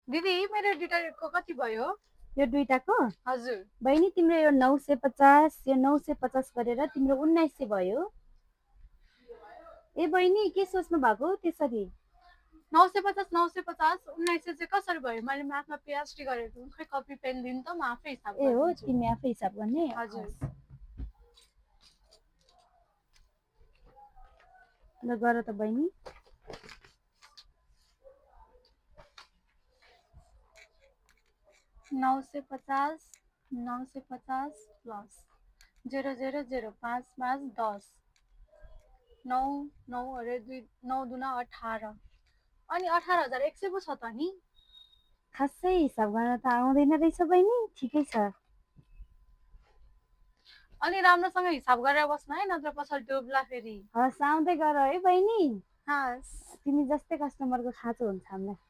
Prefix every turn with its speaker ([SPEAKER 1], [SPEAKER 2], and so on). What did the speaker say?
[SPEAKER 1] दिदी मेरो डिटरजेन्टको कति भयो?
[SPEAKER 2] यो दुईटाको
[SPEAKER 1] हजुर
[SPEAKER 2] बहिनी तिम्रो यो 950 यो 950 गरेर तिम्रो 1900 भयो। ए बहिनी के सोच्नु भएको त्यसरी?
[SPEAKER 1] 950 950 1900 चाहिँ कसरी भयो? मैले म्याथमा पिएचडी गरेको खै कपी पेन दिनु त म आफै हिसाब
[SPEAKER 2] ए हो
[SPEAKER 1] गरिदिन्छु।
[SPEAKER 2] तिमी आफै हिसाब गर्ने?
[SPEAKER 1] हजुर
[SPEAKER 2] ल गर त बहिनी।
[SPEAKER 1] 950 950 प्लस 000 5 5 10 9 9 अरे 2 9 दुना 18 अनि 18,100 पो छ त नि।
[SPEAKER 2] खासै हिसाब गर्न त आउँदैन रहेछ बहिनी। ठिकै छ।
[SPEAKER 1] अनि राम्रोसँग हिसाब गरेर बस्नु है, नत्र पछाडि डुब्ला फेरि।
[SPEAKER 2] हस् आउँदै गर है बहिनी।
[SPEAKER 1] हस्
[SPEAKER 2] तिमी जस्तै कस्टमरको खाँचो हुन्छ हामीलाई।